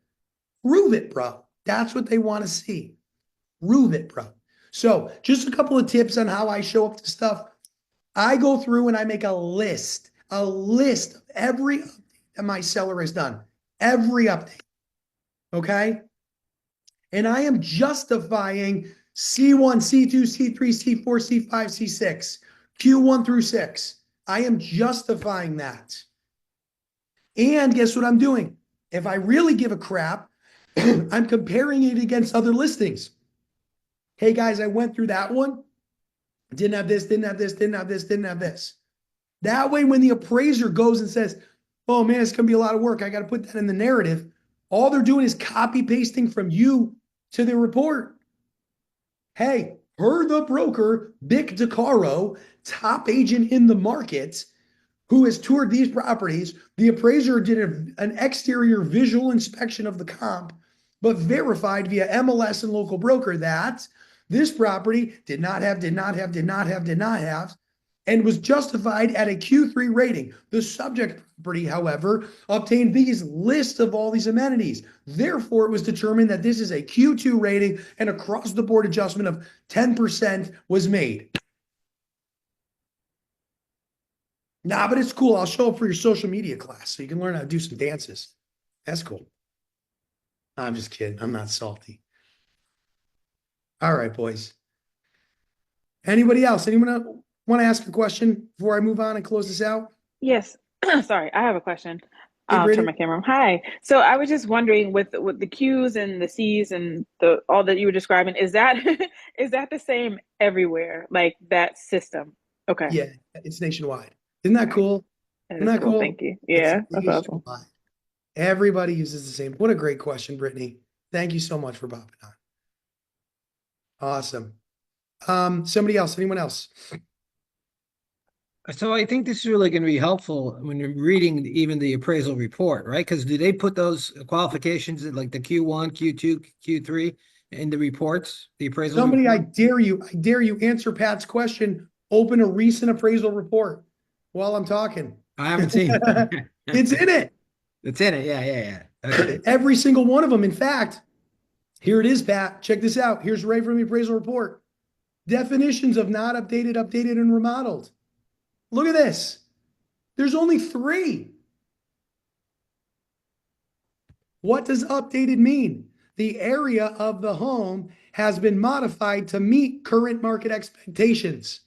Prove it, bro. That's what they want to see. Prove it, bro. So just a couple of tips on how I show up to stuff. I go through and I make a list of every update that my seller has done. Every update. Okay? And I am justifying C1, C2, C3, C4, C5, C6, Q1 through 6. I am justifying that. And guess what I'm doing? If I really give a crap, I'm comparing it against other listings. Hey guys, I went through that one. Didn't have this, didn't have this, didn't have this, didn't have this. That way, when the appraiser goes and says, oh man, it's going to be a lot of work, I got to put that in the narrative, all they're doing is copy pasting from you to the report. Hey, per the broker, Vic DeCaro, top agent in the market, who has toured these properties, the appraiser did an exterior visual inspection of the comp, but verified via MLS and local broker that this property did not have, and was justified at a Q3 rating. The subject property, however, obtained these lists of all these amenities. Therefore, it was determined that this is a Q2 rating and across the board adjustment of 10% was made. Nah, but it's cool. I'll show up for your social media class so you can learn how to do some dances. That's cool. I'm just kidding. I'm not salty. All right, boys. Anybody else? Anyone want to ask a question before I move on and close this out? Yes. Sorry, I have a question. Hey, I'll turn Brittany. my camera on. Hi. So I was just wondering with the Q's and the C's and the all that you were describing, is that is that the same everywhere? Like that system? Okay. Yeah, it's nationwide. Isn't that cool? That Isn't is that cool. cool? Thank you. It's Yeah, that's awesome. nationwide. Everybody uses the same. What a great question, Brittany. Thank you so much for popping on. Awesome. Somebody else, anyone else? So I think this is really going to be helpful when you're reading even the appraisal report, right? Because do they put those qualifications in like the Q1, Q2, Q3 in the reports, the appraisal Somebody, I report? dare you answer Pat's question. Open a recent appraisal report while I'm talking. I haven't seen it. It's in it. It's in it. Yeah. Okay. Every single one of them. In fact, here it is, Pat. Check this out. Here's right from the appraisal report. Definitions of not updated, updated, and remodeled. Look at this. There's only 3. What does updated mean? The area of the home has been modified to meet current market expectations.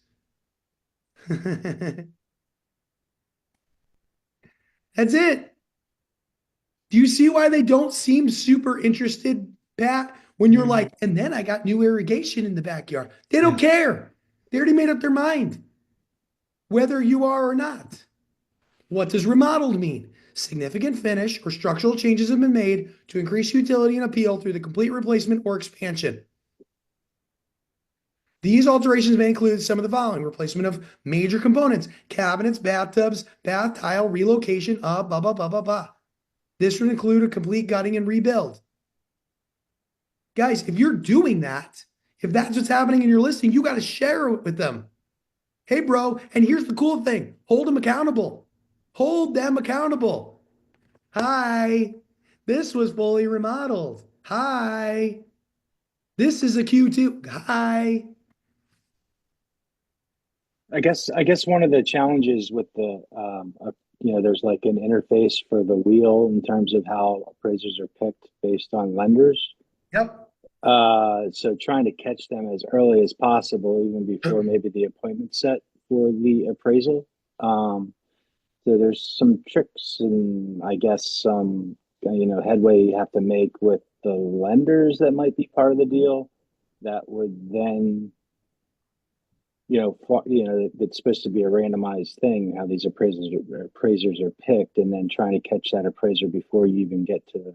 That's it. Do you see why they don't seem super interested, Pat? When you're like, and then I got new irrigation in the backyard. They don't care. They already made up their mind, whether you are or not. What does remodeled mean? Significant finish or structural changes have been made to increase utility and appeal through the complete replacement or expansion. These alterations may include some of the following: replacement of major components, cabinets, bathtubs, bath tile, relocation of blah, blah, blah, blah, blah. This would include a complete gutting and rebuild. Guys, if you're doing that, if that's what's happening in your listing, you got to share it with them. Hey, bro, and here's the cool thing. Hold them accountable. Hold them accountable. Hi, this was fully remodeled. Hi, this is a Q2. Hi. I guess one of the challenges with the there's like an interface for the wheel in terms of how appraisers are picked based on lenders. Yep. So trying to catch them as early as possible, even before maybe the appointment set for the appraisal. So there's some tricks and I guess some headway you have to make with the lenders that might be part of the deal that would then it's supposed to be a randomized thing, how these appraisers are picked, and then trying to catch that appraiser before you even get to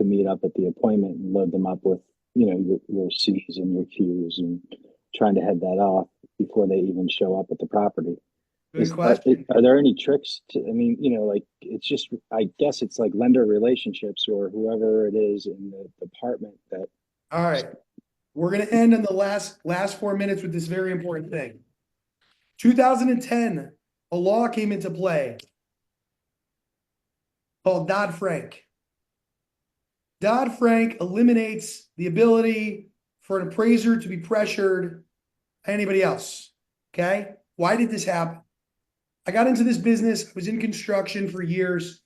meet up at the appointment and load them up with your C's and your Q's and trying to head that off before they even show up at the property. Good question. Are there any tricks to, I mean, like it's just, I guess it's like lender relationships or whoever it is in the department that. All right. We're going to end in the last 4 minutes with this very important thing. 2010, a law came into play called Dodd-Frank. Dodd-Frank eliminates the ability for an appraiser to be pressured by anybody else. Okay? Why did this happen? I got into this business. I was in construction for years.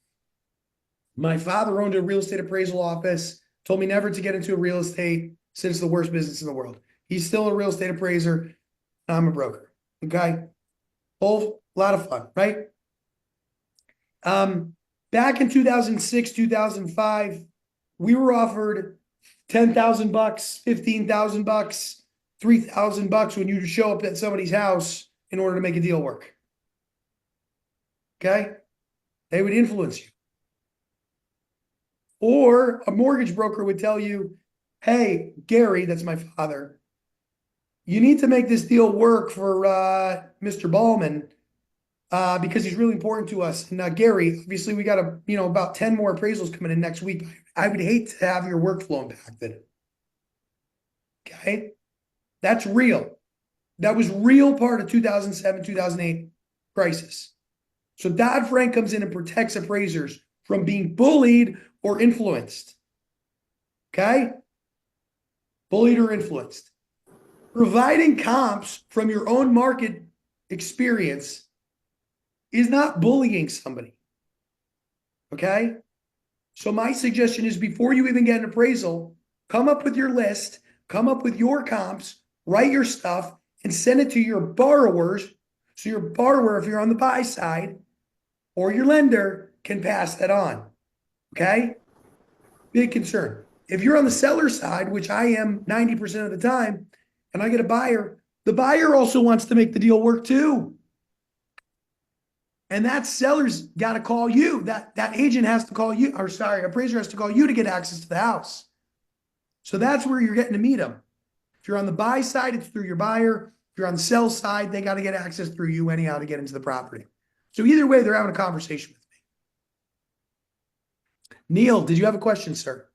My father owned a real estate appraisal office, told me never to get into real estate since the worst business in the world. He's still a real estate appraiser. I'm a broker. Okay? Both, a lot of fun, right? Back in 2006, 2005, we were offered $10,000, $15,000, $3,000 when you show up at somebody's house in order to make a deal work. Okay? They would influence you. Or a mortgage broker would tell you, hey, Gary, that's my father, you need to make this deal work for Mr. Ballman because he's really important to us. And Gary, obviously we got about 10 more appraisals coming in next week. I would hate to have your workflow impacted. Okay? That's real. That was real part of 2007, 2008 crisis. So Dodd-Frank comes in and protects appraisers from being bullied or influenced. Okay? Bullied or influenced. Providing comps from your own market experience is not bullying somebody. Okay? So my suggestion is before you even get an appraisal, come up with your list, come up with your comps, write your stuff, and send it to your borrowers. So your borrower, if you're on the buy side, or your lender can pass that on. Okay? Big concern. If you're on the seller side, which I am 90% of the time, and I get a buyer, the buyer also wants to make the deal work too. And that seller's got to call you. That agent has to call you, or sorry, appraiser has to call you to get access to the house. So that's where you're getting to meet them. If you're on the buy side, it's through your buyer. If you're on the sell side, they got to get access through you anyhow to get into the property. So either way, they're having a conversation with me. Neil, did you have a question, sir?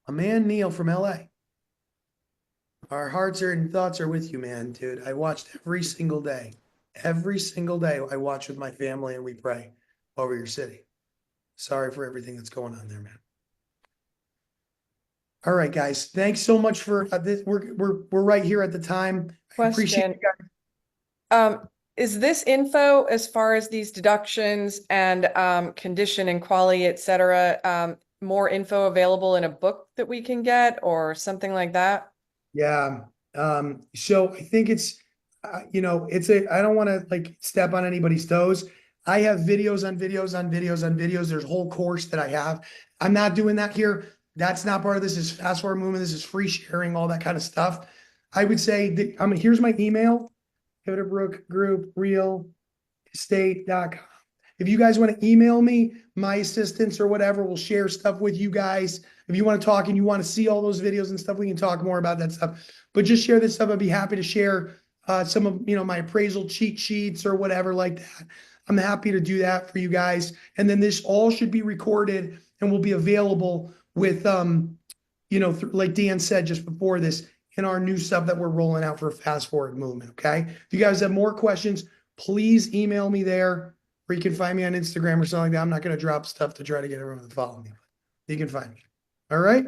A man, Neil from LA. Our hearts and thoughts are with you, man, dude. I watched every single day. Every single day I watch with my family and we pray over your city. Sorry for everything that's going on there, man. All right, guys. Thanks so much for this. We're right here at the time. I appreciate you guys. Is this info as far as these deductions and condition and quality, et cetera, more info available in a book that we can get or something like that? Yeah. So I think it's, I don't want to like step on anybody's toes. I have videos on videos on videos on videos. There's a whole course that I have. I'm not doing that here. That's not part of this. Is fast forward movement. This is free sharing, all that kind of stuff. I would say that, here's my email, David Brookes Group, realestate.com. If you guys want to email me, my assistants or whatever will share stuff with you guys. If you want to talk and you want to see all those videos and stuff, we can talk more about that stuff. But just share this stuff. I'd be happy to share some of my appraisal cheat sheets or whatever like that. I'm happy to do that for you guys. And then this all should be recorded and will be available with like Dan said just before this, in our new stuff that we're rolling out for fast forward movement. Okay. If you guys have more questions, please email me there, or you can find me on Instagram or something like that. I'm not going to drop stuff to try to get everyone to follow me. You can find me. All right.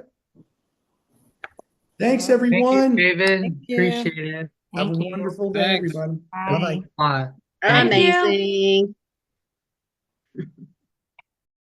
Thanks, everyone. Thank you, David. Thank you. Appreciate it. Have a Thank you. wonderful day, Thanks. everybody. Bye. Bye-bye. Bye. Thank you. Amazing.